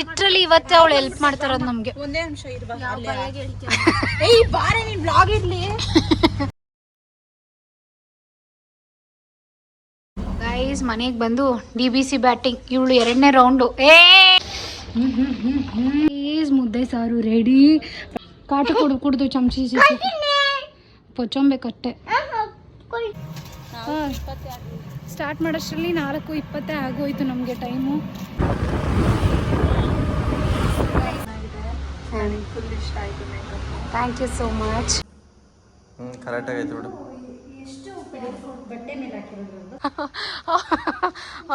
Literally ಇವತ್ತೇ ಅವಳು help ಮಾಡ್ತಾರದು ನಮ್ಗೆ. ಒಂದೇ ನಿಮಿಷ ಬಾರೆ ನೀನ್ ಬ್ಲಾಗ್ ಇರ್ಲಿ. ಗೈಸ್ ಮನೆಗೆ ಬಂದು DBC ಬ್ಯಾಟಿಂಗ್. ಇವಳು 2ನೇ ರೌಂಡು. ಮುದ್ದೆ ಸಾರು ರೆಡಿ. ಕಾಟ ಕುಡ್ದು ಚಮಚಿ ಪೊಚ್ಚೊಂಬೇಕಟ್ಟೆ. ಸ್ಟಾರ್ಟ್ ಮಾಡೋಷ್ಟರಲ್ಲಿ 4:20 ಆಗೋಯ್ತು ನಮಗೆ time. Thank you so much. ಕರೆಕ್ಟಾಗಿ ಆಯ್ತು ಬಿಡು.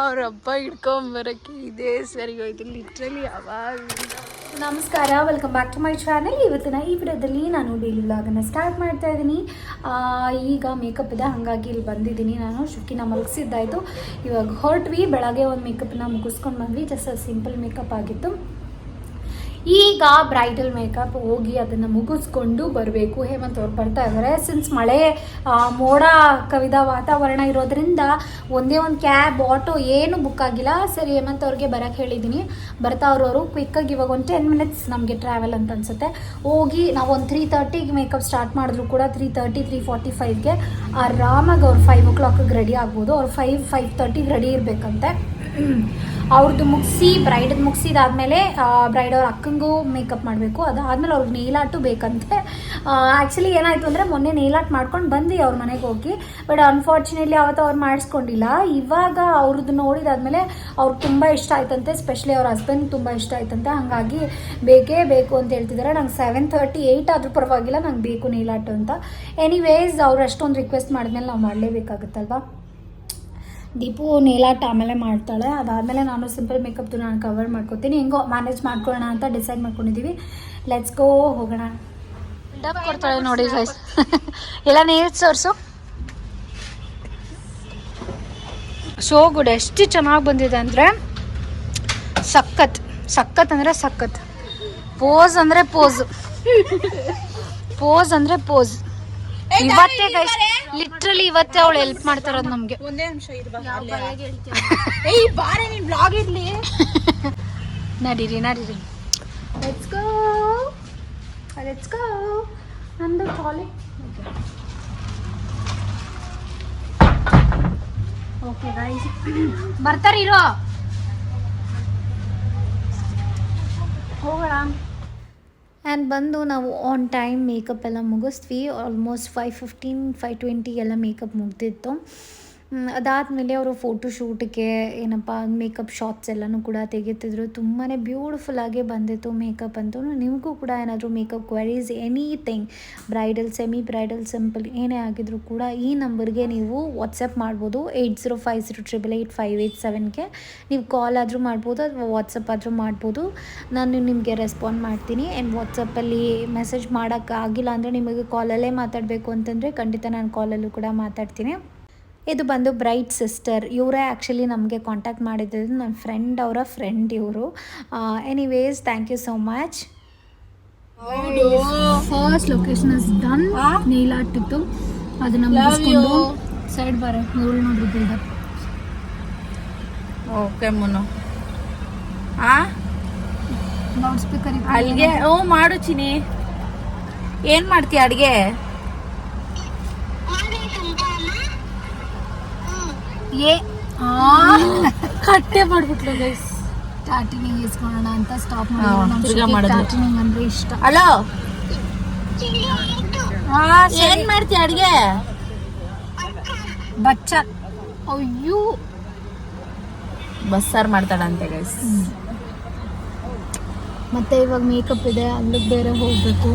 ಅವ್ರ ಹಬ್ಬ ಹಿಡ್ಕೊಂಬರಕ್ಕೆ ಇದೇ ಸರಿಗೋಯ್ತು ಲಿಟ್ರಲಿ. ಅವಾಗ ನಮಸ್ಕಾರ, welcome back to my channel. ಇವತ್ತಿನ ಈ ವಿಡಿಯೋದಲ್ಲಿ ನಾನು ಡೈಲಿ ವ್ಲಾಗನ್ನು ಸ್ಟಾರ್ಟ್ ಮಾಡ್ತಾ ಇದ್ದೀನಿ. ಈಗ ಮೇಕಪ್ ಇದೆ, ಹಾಗಾಗಿ ಇಲ್ಲಿ ಬಂದಿದ್ದೀನಿ. ನಾನು ಶುಕ್ಕಿನ ಮಲಗಿಸಿದ್ದಾಯಿತು. ಇವಾಗ ಹೊರಟ್ವಿ. ಬೆಳಗ್ಗೆ ಒಂದು ಮೇಕಪ್ನ ಮುಗಿಸ್ಕೊಂಡು ಬಂದ್ವಿ. ಜಸ್ಟ್ ಸಿಂಪಲ್ ಮೇಕಪ್ ಆಗಿತ್ತು. ಈಗ ಬ್ರೈಡಲ್ ಮೇಕಪ್ ಹೋಗಿ ಅದನ್ನು ಮುಗಿಸ್ಕೊಂಡು ಬರಬೇಕು. ಹೇಮಂತ್ ಅವ್ರು ಬರ್ತಾ ಇದ್ದಾರೆ. ಸಿನ್ಸ್ ಮಳೆ ಮೋಡ ಕವಿದ ವಾತಾವರಣ ಇರೋದ್ರಿಂದ ಒಂದೇ ಒಂದು ಕ್ಯಾಬ್ ಆಟೋ ಏನು ಬುಕ್ ಆಗಿಲ್ಲ. ಸರಿ ಹೇಮಂತ್ ಅವ್ರಿಗೆ ಬರೋಕ್ಕೆ ಹೇಳಿದ್ದೀನಿ. ಬರ್ತಾ ಅವರು ಕ್ವಿಕ್ಕಾಗಿ ಇವಾಗ ಒಂದು 10 ಮಿನಿಟ್ಸ್ ನಮಗೆ ಟ್ರಾವೆಲ್ ಅಂತ ಅನ್ಸುತ್ತೆ. ಹೋಗಿ ನಾವು ಒಂದು 3:30ಗೆ ಮೇಕಪ್ ಸ್ಟಾರ್ಟ್ ಮಾಡಿದ್ರು ಕೂಡ 3:30 3:45ಗೆ ಆರಾಮಾಗಿ ಅವ್ರು 5 o'clockಗೆ ರೆಡಿ ಆಗ್ಬೋದು. ಅವ್ರು 5:30ಗೆ ರೆಡಿ ಇರಬೇಕಂತೆ. ಅವ್ರದ್ದು ಮುಗಿಸಿ ಬ್ರೈಡದ್ದು ಮುಗಿಸಿದಾದ್ಮೇಲೆ ಬ್ರೈಡ್ ಅವ್ರ ಅಕ್ಕಂಗೂ ಮೇಕಪ್ ಮಾಡಬೇಕು. ಅದಾದಮೇಲೆ ಅವ್ರಿಗೆ ನೇಲ್ ಆರ್ಟು ಬೇಕಂತೆ. ಆ್ಯಕ್ಚುಲಿ ಏನಾಯಿತು ಅಂದರೆ ಮೊನ್ನೆ ನೇಲ್ ಆರ್ಟ್ ಮಾಡ್ಕೊಂಡು ಬಂದು ಅವ್ರ ಮನೆಗೆ ಹೋಗಿ, ಬಟ್ ಅನ್ಫಾರ್ಚುನೇಟ್ಲಿ ಅವತ್ತು ಅವ್ರು ಮಾಡಿಸ್ಕೊಂಡಿಲ್ಲ. ಇವಾಗ ಅವ್ರದ್ದು ನೋಡಿದಾದ್ಮೇಲೆ ಅವ್ರಿಗೆ ತುಂಬ ಇಷ್ಟ ಆಯ್ತಂತೆ. ಸ್ಪೆಷಲಿ ಅವ್ರ ಹಸ್ಬೆಂಡ್ ತುಂಬ ಇಷ್ಟ ಆಯ್ತಂತೆ. ಹಾಗಾಗಿ ಬೇಕೇ ಬೇಕು ಅಂತ ಹೇಳ್ತಿದ್ದಾರೆ. ನಂಗೆ 7:38 ಆದರೂ ಪರವಾಗಿಲ್ಲ, ನಂಗೆ ಬೇಕು ನೇಲ್ ಆರ್ಟ್ ಅಂತ. ಎನಿವೇಸ್ ಅವ್ರು ಅಷ್ಟೊಂದು ರಿಕ್ವೆಸ್ಟ್ ಮಾಡಿದ್ಮೇಲೆ ನಾವು ಮಾಡಲೇಬೇಕಾಗುತ್ತಲ್ವ. ದೀಪು ನೇಲಾಟ ಆಮೇಲೆ ಮಾಡ್ತಾಳೆ. ಅದಾದಮೇಲೆ ನಾನು ಸಿಂಪಲ್ ಮೇಕಪ್ದು ನಾನು ಕವರ್ ಮಾಡ್ಕೊತೀನಿ. ಹೆಂಗೋ ಮ್ಯಾನೇಜ್ ಮಾಡ್ಕೊಳ್ಳೋಣ ಅಂತ ಡಿಸೈಡ್ ಮಾಡ್ಕೊಂಡಿದ್ದೀವಿ. ಲೆಟ್ಸ್ ಗೋ, ಹೋಗೋಣ. ಡಬ್ ಕೊಡ್ತಾಳೆ ನೋಡಿ ಗೈಸ್. ಎಲ್ಲ ನೇಲ್ಸ್ ತೋರಿಸು. So good. ಎಷ್ಟು ಚೆನ್ನಾಗಿ ಬಂದಿದೆ ಅಂದರೆ ಸಖತ್ ಅಂದರೆ ಸಖತ್. ಪೋಸ್ ಅಂದರೆ ಪೋಸ್ ಅಂದರೆ ಪೋಸ್. ಇವತ್ತೇ ಗೈಸ್, ಲಿಟ್ರಲಿ ಇವತ್ತೇ ಅವಳು ಹೆಲ್ಪ್ ಮಾಡ್ತಾರದು ನಮ್ಗೆ. ಒಂದೇ ನಿಮಿಷ ಬಾರೆ ನೀನ್ ಬ್ಲಾಗ್ ಇರ್ಲಿ. ನಡೀರಿ ಲೆಟ್ಸ್ ಗೋ. ನಂದು ಕಾಲೇಜ್ ಓಕೆ ಗೈಸ್, ಬರ್ತಾರಿರೋ ಹೋಗೋಣ. ಆ್ಯಂಡ್ ಬಂದು ನಾವು ಆನ್ ಟೈಮ್ ಮೇಕಪ್ ಎಲ್ಲ ಮುಗಿಸ್ತೀವಿ. ಆಲ್ಮೋಸ್ಟ್ 5:15 5:20 ಎಲ್ಲ ಮೇಕಪ್ ಮುಗ್ದಿತ್ತು. ಅದಾದಮೇಲೆ ಅವರು ಫೋಟೋಶೂಟ್ಗೆ ಏನಪ್ಪ ಮೇಕಪ್ ಶಾಟ್ಸ್ ಎಲ್ಲನೂ ಕೂಡ ತೆಗಿತಿದ್ರು. ತುಂಬಾ ಬ್ಯೂಟಿಫುಲ್ಲಾಗಿ ಬಂದಿತ್ತು ಮೇಕಪ್ ಅಂತೂ. ನಿಮಗೂ ಕೂಡ ಏನಾದರೂ makeup queries anything, bridal, semi bridal, simple ಏನೇ ಆಗಿದ್ರು ಕೂಡ ಈ ನಂಬರ್ಗೆ ನೀವು ವಾಟ್ಸಪ್ ಮಾಡ್ಬೋದು. 8050888587ಗೆ ನೀವು ಕಾಲ್ ಆದರೂ ಮಾಡ್ಬೋದು ಅಥವಾ ವಾಟ್ಸಪ್ ಆದರೂ ಮಾಡ್ಬೋದು. ನಾನು ನಿಮಗೆ ರೆಸ್ಪಾಂಡ್ ಮಾಡ್ತೀನಿ. ಆ್ಯಂಡ್ ವಾಟ್ಸಪ್ಪಲ್ಲಿ ಮೆಸೇಜ್ ಮಾಡೋಕ್ಕಾಗಿಲ್ಲ ಅಂದರೆ ನಿಮಗೆ ಕಾಲಲ್ಲೇ ಮಾತಾಡಬೇಕು ಅಂತಂದರೆ ಖಂಡಿತ ನಾನು ಕಾಲಲ್ಲೂ ಕೂಡ ಮಾತಾಡ್ತೀನಿ. ಇದು ಬಂದು ಬ್ರೈಟ್ ಸಿಸ್ಟರ್. ಇವರೇ ಆ್ಯಕ್ಚುಲಿ ನಮಗೆ ಕಾಂಟ್ಯಾಕ್ಟ್ ಮಾಡಿದ್ದು. ನನ್ನ ಫ್ರೆಂಡ್ ಅವರ ಫ್ರೆಂಡ್ ಇವರು. Anyways thank you so much. First location is done. Nail art ಇತ್ತು, ಅದನ್ನು ಮುಗಿಸ್ಕೊಂಡು ಸೈಡ್ ಬರ ಇವಳು ನೋಡ್ರಿ ಬಿಲ್ಡಪ್. ಓಕೆ ಮುನ್ನು ಲೌಡ್ ಸ್ಪೀಕರ್ ಅಲ್ಲಿಗೆ ಮಾಡು ಚಿನಿ. ಏನು ಮಾಡ್ತೀಯ ಅಡುಗೆ? ಕಟ್ಟೆ ಮಾಡ್ಬಿಟ್ಲು ಗೈಸ್. ಟಾಟಿನಿಂಗ್ ಇಸ್ಕೊಳ್ಳೋಣ ಅಂತ ಸ್ಟಾಪ್ ಮಾಡಿ. ಟಾಟಿನಿಂಗ್ ಅಂದ್ರೆ ಇಷ್ಟ. ಹಲೋ, ಏನ್ ಮಾಡ್ತೀಯ ಅಡ್ಗೆ? ಬಚ್ಚ ಅಯ್ಯೋ ಬಸ್ಸಾರು ಮಾಡ್ತಾಳಂತೆ ಗೈಸ್. ಮತ್ತೆ ಇವಾಗ ಮೇಕಪ್ ಇದೆ, ಅಲ್ಲಿಗೆ ಬೇರೆ ಹೋಗ್ಬೇಕು.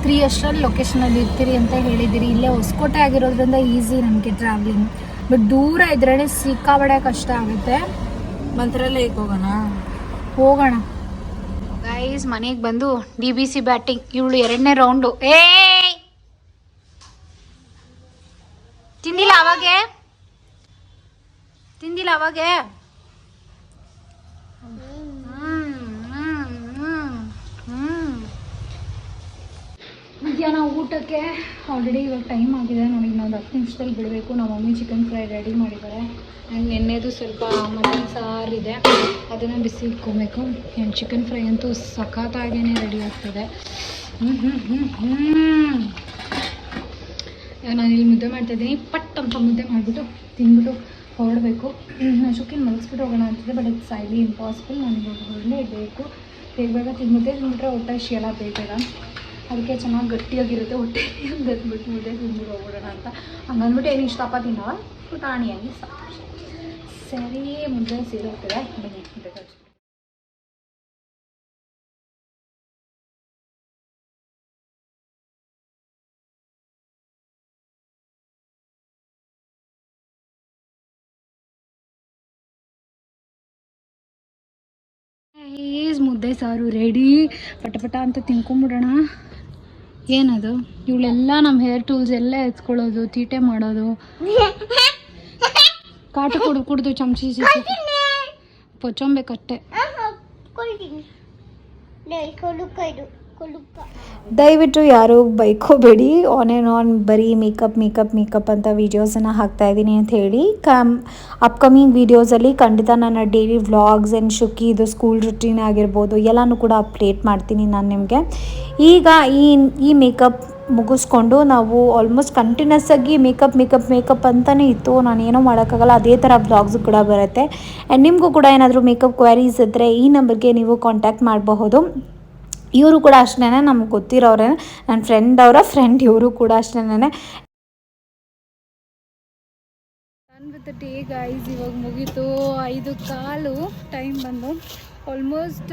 3 ಅಷ್ಟರಲ್ಲಿ ಲೊಕೇಶನಲ್ಲಿ ಇರ್ತೀರಿ ಅಂತ ಹೇಳಿದ್ದೀರಿ. ಇಲ್ಲೇ ಹೊಸಕೋಟೆ ಆಗಿರೋದ್ರಿಂದ ಈಸಿ ನಮಗೆ ಟ್ರಾವ್ಲಿಂಗ್. ಬಟ್ ದೂರ ಇದ್ರೇ ಸಿಕ್ಕಾಬಡೆ ಕಷ್ಟ ಆಗುತ್ತೆ. ಮಂತ್ರಾಲಯಕ್ಕೆ ಹೋಗೋಣ ಗೈಸ್. ಮನೆಗೆ ಬಂದು DBC ಬ್ಯಾಟಿಂಗ್. ಇವಳು 2ನೇ ರೌಂಡು. ತಿಂದಿಲ್ಲ ಅವಾಗೆ ಮಧ್ಯಾಹ್ನ ಊಟ ಊಟಕ್ಕೆ ಆಲ್ರೆಡಿ ಇವಾಗ ಟೈಮ್ ಆಗಿದೆ. ನಮಗೆ ನಾವು 10 ನಿಮಿಷದಲ್ಲಿ ಬಿಡಬೇಕು. ನಮ್ಮ ಮಮ್ಮಿ ಚಿಕನ್ ಫ್ರೈ ರೆಡಿ ಮಾಡಿದ್ದಾರೆ. ಆ್ಯಂಡ್ ಎಣ್ಣೆದು ಸ್ವಲ್ಪ ಮಟನ್ ಸಾರಿದೆ, ಅದನ್ನು ಬಿಸಿ ಇಟ್ಕೊಬೇಕು. ಆ್ಯಂಡ್ ಚಿಕನ್ ಫ್ರೈ ಅಂತೂ ಸಖತ್ತಾಗೇ ರೆಡಿ ಆಗ್ತದೆ. ನಾನು ಇಲ್ಲಿ ಮುದ್ದೆ ಮಾಡ್ತಾಯಿದ್ದೀನಿ. ಪಟ್ ಅಂತ ಮುದ್ದೆ ಮಾಡಿಬಿಟ್ಟು ತಿಂದ್ಬಿಟ್ಟು ಹೊರಡಬೇಕು. ಶುಕಿನ ಮಲಗಿಸ್ಬಿಟ್ಟು ಹೋಗೋಣ ಅಂತಿದೆ, ಬಟ್ ಇಟ್ಸ್ ಹೈಲಿ ಇಂಪಾಸಿಬಲ್. ನನಗೆ ಹೊರಡಲೇಬೇಕು. ಬೇಗ ಮುದ್ದೆ ತಿಂದ್ಬಿಟ್ರೆ ಹೊಟ್ಟೆ ಶಿಯಲ್ಲ ಬೇಗ. ಅದಕ್ಕೆ ಚೆನ್ನಾಗಿ ಗಟ್ಟಿಯಾಗಿರುತ್ತೆ ಹೊಟ್ಟೆ ಅಂತ ಅಂದ್ಬಿಟ್ಟು ಮುದ್ದೆ ತಿಂದ್ಬಿಟ್ಟು ಹೋಗ್ಬಿಡೋಣ ಅಂತ ಹಂಗಂದ್ಬಿಟ್ಟು ಏನು ಇಷ್ಟಪ್ಪ ತಿನ್ನವ ಪುಟಾಣಿಯಾಗಿ ಸಾಕು. ಸರಿ, ಮುದ್ದೆ ಸೇರೋಗ್ತದೆ. ಬನ್ನಿ ಮುದ್ದೆ ತರಿಸ್ಬಿಟ್ಟು. ಮುದ್ದೆ ಸಾರು ರೆಡಿ. ಪಟ ಅಂತ ತಿನ್ಕೊಂಬಿಡೋಣ. ಏನದು ಇವಳೆಲ್ಲ ನಮ್ಮ ಹೇರ್ ಟೂಲ್ಸ್ ಎಲ್ಲ ಎತ್ಕೊಳ್ಳೋದು, ತೀಟೆ ಮಾಡೋದು, ಕಾಟ ಕುಡ್ದು ಚಮಚಿ ಪೊಚ್ಚೊಂಬೇಕಷ್ಟೆ. ದಯವಿಟ್ಟು ಯಾರು ಬೈಕೋಬೇಡಿ. ಆನ್ ಆ್ಯಂಡ್ ಆನ್ ಬರೀ ಮೇಕಪ್ ಅಂತ ವೀಡಿಯೋಸನ್ನು ಹಾಕ್ತಾಯಿದ್ದೀನಿ ಅಂತ ಹೇಳಿ. ಅಪ್ಕಮಿಂಗ್ ವೀಡಿಯೋಸಲ್ಲಿ ಖಂಡಿತ ನನ್ನ ಡೈಲಿ ವ್ಲಾಗ್ಸ್ ಆ್ಯಂಡ್ ಶುಕಿ ಇದು ಸ್ಕೂಲ್ ರುಟೀನ್ ಆಗಿರ್ಬೋದು ಎಲ್ಲನೂ ಕೂಡ ಅಪ್ಡೇಟ್ ಮಾಡ್ತೀನಿ ನಾನು ನಿಮಗೆ. ಈಗ ಈ ಮೇಕಪ್ ಮುಗಿಸ್ಕೊಂಡು ನಾವು ಆಲ್ಮೋಸ್ಟ್ ಕಂಟಿನ್ಯೂಸ್ ಆಗಿ ಮೇಕಪ್ ಅಂತಲೇ ಇತ್ತು. ನಾನು ಏನೋ ಮಾಡೋಕ್ಕಾಗಲ್ಲ, ಅದೇ ಥರ ವ್ಲಾಗ್ಸು ಕೂಡ ಬರುತ್ತೆ. ಆ್ಯಂಡ್ ನಿಮಗೂ ಕೂಡ ಏನಾದರೂ ಮೇಕಪ್ ಕ್ವೈರೀಸ್ ಇದ್ದರೆ ಈ ನಂಬರ್ಗೆ ನೀವು ಕಾಂಟ್ಯಾಕ್ಟ್ ಮಾಡಬಹುದು. ಇವರು ಕೂಡ ಅಷ್ಟೇ, ನಮ್ಗೆ ಗೊತ್ತಿರೋರೇ, ನನ್ನ ಫ್ರೆಂಡ್ ಇವರು ಕೂಡ ಅಷ್ಟೇ. ವಿತ್ ಡೇ ಗೈಸ್ ಇವಾಗ ಮುಗೀತು. 5:15 ಟೈಮ್ ಬಂದು ಆಲ್ಮೋಸ್ಟ್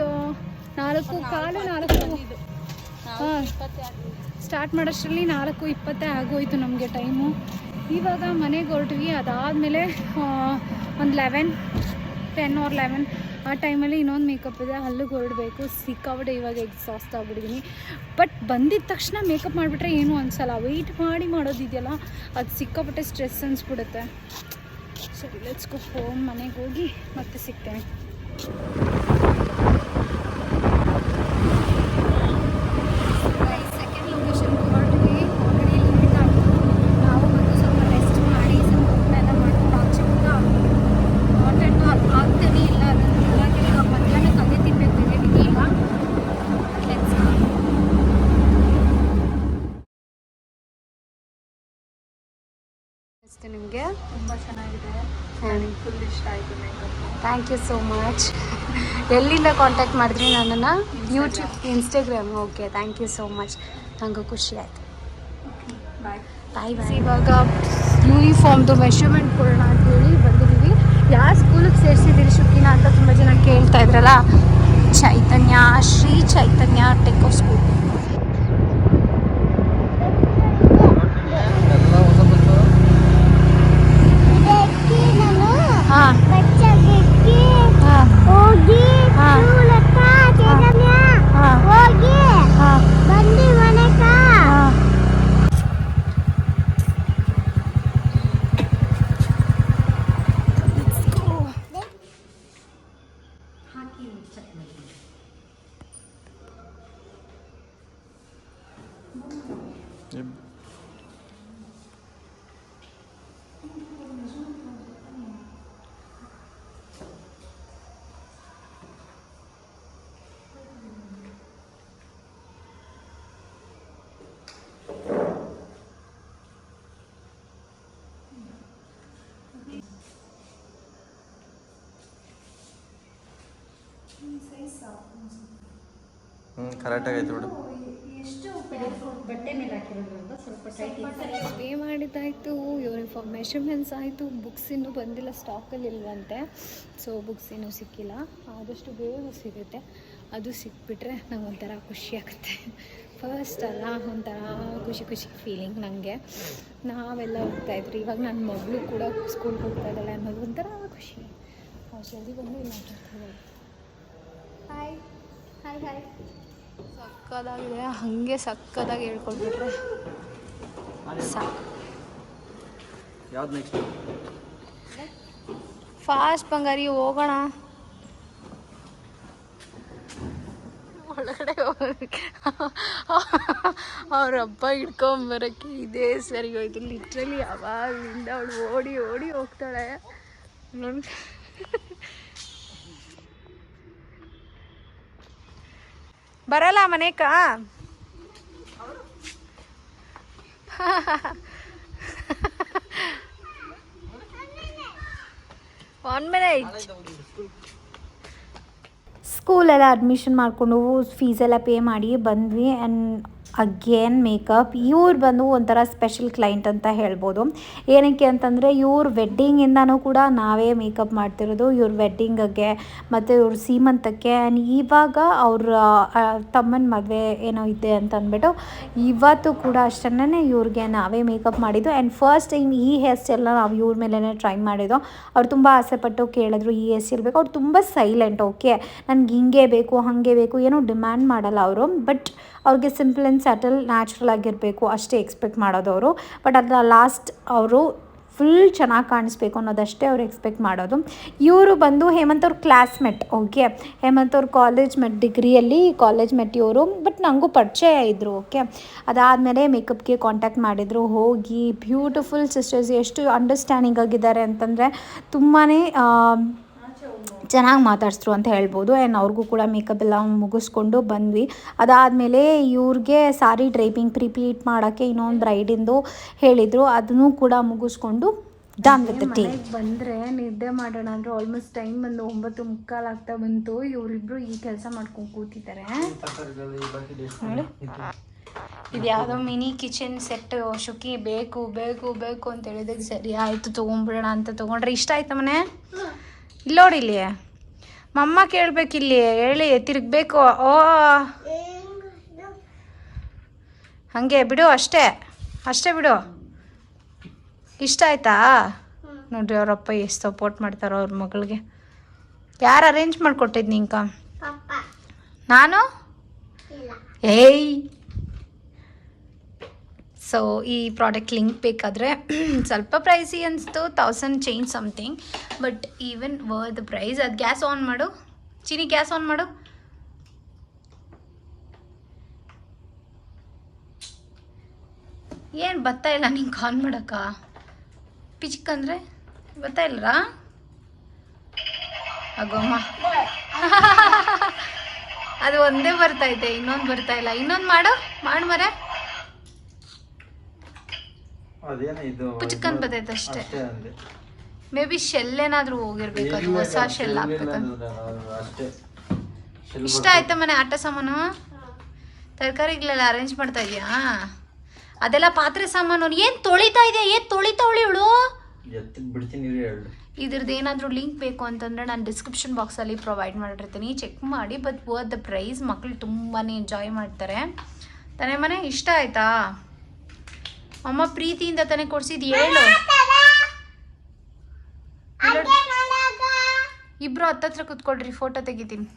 4:15 ಹಾಂ ಸ್ಟಾರ್ಟ್ ಮಾಡೋಷ್ಟರಲ್ಲಿ 4:20 ಆಗೋಯ್ತು ನಮಗೆ ಟೈಮು. ಇವಾಗ ಮನೆಗೆ ಹೊರಟ್ವಿ. ಅದಾದಮೇಲೆ ಒಂದು 10 or 11 ಆ ಟೈಮಲ್ಲಿ ಇನ್ನೊಂದು ಮೇಕಪ್ ಇದೆ, ಅಲ್ಲಿಗೆ ಹೊರಡಬೇಕು. ಸಿಕ್ಕಾಬಿಟ್ಟೆ ಇವಾಗ ಎಕ್ಸಾಸ್ಟ್ ಆಗ್ಬಿಟ್ಟಿದ್ದೀನಿ. ಬಟ್ ಬಂದಿದ್ದ ತಕ್ಷಣ ಮೇಕಪ್ ಮಾಡಿಬಿಟ್ರೆ ಏನೂ ಅನಿಸಲ್ಲ. ವೆಯ್ಟ್ ಮಾಡಿ ಮಾಡೋದಿದೆಯಲ್ಲ, ಅದು ಸಿಕ್ಕಾಬಿಟ್ಟೆ ಸ್ಟ್ರೆಸ್ ಅನಿಸ್ಬಿಡುತ್ತೆ. ಸರಿ, ಲೆಟ್ಸ್ ಗೋ ಹೋಮ್. ಮನೆಗೆ ಹೋಗಿ ಮತ್ತೆ ಸಿಗ್ತೇನೆ. ಸೆಕೆಂಡ್ ಲೊಕೇಶನ್ಗೆ ಹೊರಟ್ವಿ. ಆಲ್ರೆಡಿ ಲೇಟ್ ಆಯಿತು. ನಾವು ಬಂದು ಸ್ವಲ್ಪ ರೆಸ್ಟ್ ಮಾಡಿ ಸ್ವಲ್ಪ ಊಟನೆಲ್ಲ ಮಾಡ್ಕೊಂಡು ಆಚೆಯಿಂದ ಹಾಟೆಂಟು ಆಗ್ತಾನೆ ಇಲ್ಲ. ಅದನ್ನೆಲ್ಲ ಇವಾಗ ಮಧ್ಯಾಹ್ನಕ್ಕೆ ಅದೇ ತಿನ್ನಬೇಕು ಹೇಳಿದ್ದೀನಿ. ಈಗ ಲೆಟ್ಸ್ ಅಷ್ಟೇ. ನಿಮಗೆ ತುಂಬ ಚೆನ್ನಾಗಿದೆ, ನನಗೆ ಫುಲ್ ಇಷ್ಟ ಆಯಿತು makeup. Thank you so much. ಎಲ್ಲಿಂದ ಕಾಂಟ್ಯಾಕ್ಟ್ ಮಾಡಿದ್ರಿ ನನ್ನನ್ನು? YouTube, Instagram. Okay, thank you so much. ನನಗೂ ಖುಷಿ ಆಯಿತು. ಬಾಯ್. ಇವಾಗ ಯೂನಿಫಾರ್ಮ್ದು ಮೆಷರ್ಮೆಂಟ್ ಕೊಡೋಣ ಅಂತ ಹೇಳಿ ಬಂದಿದ್ದೀವಿ. ಯಾವ ಸ್ಕೂಲಿಗೆ ಸೇರಿಸಿದ್ದೀರಿ ಶುಕಿನ ಅಂತ ತುಂಬ ಜನ ಕೇಳ್ತಾ ಇದ್ರಲ್ಲ. ಶ್ರೀ ಚೈತನ್ಯ ಟೆಕೋ ಸ್ಕೂಲ್. ಹಾಂ ಕರೆಕ್ಟಾಗಿ ಆಯ್ತು ಬಿಡು. ಬಟ್ಟೆ ಮೇಲೆ ಹಾಕಿರೋದು ಸ್ವಲ್ಪ ಪೇ ಮಾಡಿದ್ದಾಯಿತು. ಯೂನಿಫಾರ್ಮ್ ಮೆಷರ್ಮೆಂಟ್ಸ್ ಆಯಿತು. ಬುಕ್ಸ್ ಇನ್ನೂ ಬಂದಿಲ್ಲ, ಸ್ಟಾಕಲ್ಲಿ ಇಲ್ವಂತೆ. ಸೊ ಬುಕ್ಸ್ ಇನ್ನೂ ಸಿಕ್ಕಿಲ್ಲ. ಆದಷ್ಟು ಬೇಗ ಸಿಗುತ್ತೆ. ಅದು ಸಿಕ್ಬಿಟ್ರೆ ನಂಗೆ ಒಂಥರ ಖುಷಿ ಆಗುತ್ತೆ. ಫಸ್ಟ್ ಅಲ್ಲ, ಒಂಥರ ಖುಷಿ ಫೀಲಿಂಗ್ ನನಗೆ. ನಾವೆಲ್ಲ ಹೋಗ್ತಾಯಿದ್ರಿ, ಇವಾಗ ನನ್ನ ಮಗಳು ಕೂಡ ಸ್ಕೂಲ್ಗೆ ಹೋಗ್ತಾ ಇದ್ದಾಳೆ ಅನ್ನೋದು ಒಂಥರ ಖುಷಿ. ಜಲ್ದಿ ಬಂದು ಇಲ್ಲ ಮಾತಾಡ್ತಾರೆ. Hi hi hi. ಸಕ್ಕದಾಗಿದೆ, ಹಾಗೆ ಸಕ್ಕದಾಗಿ ಹೇಳ್ಕೊಟ್ಬಿಟ್ರೆ ಸಾಕು. ಯಾವ್ದು ನೆಕ್ಸ್ಟ್? ಫಾಸ್ಟ್ ಬಂಗಾರಿ, ಹೋಗೋಣ. ಒಳಗಡೆ ಹೋಗೋದಕ್ಕೆ ಅವ್ರ ಹಬ್ಬ ಹಿಡ್ಕೊಂಬರಕ್ಕೆ ಇದೇ ಸರಿ ಹೋಯ್ತು. ಲಿಟ್ರಲಿ ಅವಾಗಿಂದ ಅವಳು ಓಡಿ ಓಡಿ ಹೋಗ್ತಾಳೆ. ಬರಲ್ಲ ಮನೇಕ 1 minute. ಸ್ಕೂಲೆಲ್ಲ ಅಡ್ಮಿಷನ್ ಮಾಡಿಕೊಂಡು ಫೀಸೆಲ್ಲ ಪೇ ಮಾಡಿ ಬಂದ್ವಿ. And again makeup. ಇವ್ರು ಬಂದು ಒಂಥರ ಸ್ಪೆಷಲ್ ಕ್ಲೈಂಟ್ ಅಂತ ಹೇಳ್ಬೋದು. ಏನಕ್ಕೆ ಅಂತಂದರೆ ಇವ್ರ ವೆಡ್ಡಿಂಗಿಂದನೂ ಕೂಡ ನಾವೇ ಮೇಕಪ್ ಮಾಡ್ತಿರೋದು. ಇವ್ರ ವೆಡ್ಡಿಂಗಿಗೆ ಮತ್ತು ಇವ್ರ ಸೀಮಂತಕ್ಕೆ. ಆ್ಯಂಡ್ ಇವಾಗ ಅವ್ರ ತಮ್ಮನ ಮದುವೆ ಏನೋ ಇದೆ ಅಂತ ಅಂದ್ಬಿಟ್ಟು ಇವತ್ತು ಕೂಡ ಅಷ್ಟನ್ನೇ ಇವ್ರಿಗೆ ನಾವೇ ಮೇಕಪ್ ಮಾಡಿದ್ದು. ಆ್ಯಂಡ್ ಫಸ್ಟ್ ಟೈಮ್ ಈ ಹೇರ್ ಸ್ಟೈಲ್ನ ನಾವು ಇವ್ರ ಮೇಲೇ ಟ್ರೈ ಮಾಡಿದ್ದು. ಅವ್ರು ತುಂಬ ಆಸೆಪಟ್ಟು ಕೇಳಿದ್ರು ಈ ಹೇರ್ ಸ್ಟೈಲ್ ಬೇಕು. ಅವ್ರು ತುಂಬ ಸೈಲೆಂಟ್. ಓಕೆ, ನನಗೆ ಹಿಂಗೆ ಬೇಕು ಹಾಗೆ ಬೇಕು ಏನೂ ಡಿಮ್ಯಾಂಡ್ ಮಾಡಲ್ಲ ಅವರು. ಬಟ್ ಅವ್ರಿಗೆ ಸಿಂಪಲ್ ಆ್ಯಂಡ್ ಸಟಲ್ ನ್ಯಾಚುರಲ್ ಆಗಿರಬೇಕು ಅಷ್ಟೇ ಎಕ್ಸ್ಪೆಕ್ಟ್ ಮಾಡೋದವರು. ಬಟ್ ಅದರ ಲಾಸ್ಟ್ ಅವರು ಫುಲ್ ಚೆನ್ನಾಗಿ ಕಾಣಿಸ್ಬೇಕು ಅನ್ನೋದಷ್ಟೇ ಅವ್ರು ಎಕ್ಸ್ಪೆಕ್ಟ್ ಮಾಡೋದು. ಇವರು ಬಂದು ಹೇಮಂತ್ ಅವ್ರ ಕ್ಲಾಸ್ಮೇಟ್. ಓಕೆ, ಹೇಮಂತ್ ಅವ್ರ ಕಾಲೇಜ್ ಡಿಗ್ರಿಯಲ್ಲಿ ಕಾಲೇಜ್ ಮೇಟ್ ಇವರು. ಬಟ್ ನನಗೂ ಪರಿಚಯ ಇದ್ದರು. ಓಕೆ, ಅದಾದಮೇಲೆ ಮೇಕಪ್ಗೆ ಕಾಂಟ್ಯಾಕ್ಟ್ ಮಾಡಿದರು. ಹೋಗಿ ಬ್ಯೂಟಿಫುಲ್ ಸಿಸ್ಟರ್ಸ್ ಎಷ್ಟು ಅಂಡರ್ಸ್ಟ್ಯಾಂಡಿಂಗ್ ಆಗಿದ್ದಾರೆ ಅಂತಂದರೆ ತುಂಬಾ ಚೆನ್ನಾಗಿ ಮಾತಾಡಿಸ್ರು ಅಂತ ಹೇಳ್ಬೋದು. ಆ್ಯಂಡ್ ಅವ್ರಿಗೂ ಕೂಡ ಮೇಕಪ್ ಎಲ್ಲ ಮುಗಿಸ್ಕೊಂಡು ಬಂದ್ವಿ. ಅದಾದಮೇಲೆ ಇವ್ರಿಗೆ ಸಾರಿ ಡ್ರೈಪಿಂಗ್ ಪ್ರೀಪ್ಲೀಟ್ ಮಾಡೋಕ್ಕೆ ಇನ್ನೊಂದು ಬ್ರೈಡಿಂದು ಹೇಳಿದರು. ಅದನ್ನು ಕೂಡ ಮುಗಿಸ್ಕೊಂಡು ಡನ್ ವಿತ್ ಟೀ. ಬಂದರೆ ನಿದ್ದೆ ಮಾಡೋಣ ಅಂದರೆ ಆಲ್ಮೋಸ್ಟ್ ಟೈಮ್ ಬಂದು 9:45 ಆಗ್ತಾ ಬಂತು. ಇವರಿಬ್ಬರು ಈ ಕೆಲಸ ಮಾಡ್ಕೊಂಡು ಕೂತಿದ್ದಾರೆ. ನೋಡಿ, ಇದು ಯಾವುದೋ ಮಿನಿ ಕಿಚನ್ ಸೆಟ್. ಶುಕಿ ಬೇಕು ಬೇಕು ಬೇಕು ಅಂತ ಹೇಳಿದಾಗ ಸರಿ ಆಯಿತು ತೊಗೊಂಬಿಡೋಣ ಅಂತ ತೊಗೊಂಡ್ರೆ. ಇಷ್ಟ ಆಯ್ತಾ ಮನೆ? ಇಲ್ಲಿ ನೋಡಿ, ಇಲ್ಲಿ ಮಮ್ಮ ಕೇಳಬೇಕಿಲ್ಲಿ ಹೇಳಿ ತಿರುಗಬೇಕು. ಓ ಹಾಗೆ ಬಿಡು, ಅಷ್ಟೇ ಅಷ್ಟೇ ಬಿಡು. ಇಷ್ಟ ಆಯ್ತಾ? ನೋಡ್ರಿ ಅವರಪ್ಪ ಎಷ್ಟು ಸಪೋರ್ಟ್ ಮಾಡ್ತಾರೋ ಅವ್ರ ಮಗಳಿಗೆ. ಯಾರು ಅರೇಂಜ್ ಮಾಡಿಕೊಟ್ಟಿದ್ದು ನಿಂಕ? ನಾನು? ಏಯ್, ಸೊ ಈ ಪ್ರಾಡಕ್ಟ್ ಲಿಂಕ್ ಬೇಕಾದರೆ ಸ್ವಲ್ಪ ಪ್ರೈಸಿ ಅನಿಸ್ತು, 1000 change something. But even worth the price. ಅದು ಗ್ಯಾಸ್ ಆನ್ ಮಾಡು ಚಿನಿ, ಗ್ಯಾಸ್ ಆನ್ ಮಾಡು. ಏನು ಬರ್ತಾ ಇಲ್ಲ ನಿಂಗೆ ಆನ್ ಮಾಡೋಕ್ಕ? ಪಿಚಿಕ್ ಅಂದರೆ ಬರ್ತಾ ಇಲ್ಲರಾ? ಅಗೋಮ್ಮ ಅದು ಒಂದೇ ಬರ್ತೈತೆ, ಇನ್ನೊಂದು ಬರ್ತಾ ಇಲ್ಲ. ಇನ್ನೊಂದು ಮಾಡು ಮರೆ. ಪುಚ್ಕನ್ ಬರ್ತೈತೆ ಅಷ್ಟೇ. ಮೇ ಬಿ ಶೆಲ್ ಏನಾದರೂ ಹೋಗಿರ್ಬೇಕು, ಅದು ಹೊಸ ಶೆಲ್ ಹಾಕ್ಬೇಕಂತ. ಇಷ್ಟ ಆಯ್ತಾ ಮನೆ ಆಟ ಸಾಮಾನು? ತರಕಾರಿಗಳೆಲ್ಲ ಅರೇಂಜ್ ಮಾಡ್ತಾ ಇದೆಯಾ? ಅದೆಲ್ಲ ಪಾತ್ರೆ ಸಾಮಾನು. ಏನು ತೊಳಿತಾ ಇದೆಯಾ? ಏನು ತೊಳಿತಾವಳಿ ಇವಳು? ಇದ್ರದ್ದು ಏನಾದರೂ ಲಿಂಕ್ ಬೇಕು ಅಂತಂದರೆ ನಾನು ಡಿಸ್ಕ್ರಿಪ್ಷನ್ ಬಾಕ್ಸಲ್ಲಿ ಪ್ರೊವೈಡ್ ಮಾಡಿರ್ತೀನಿ, ಚೆಕ್ ಮಾಡಿ. But worth the price. ಮಕ್ಕಳು ತುಂಬಾ ಎಂಜಾಯ್ ಮಾಡ್ತಾರೆ ತಾನೇ ಮನೆ? ಇಷ್ಟ ಆಯ್ತಾ? ಅಮ್ಮ ಪ್ರೀತಿಯಿಂದ ತಾನೇ ಕೊಡ್ಸಿದ್, ಹೇಳು. ಇಬ್ರು ಹತ್ತತ್ರ ಕುತ್ಕೊಳ್ರಿ, ಫೋಟೋ ತೆಗಿತೀನಿ.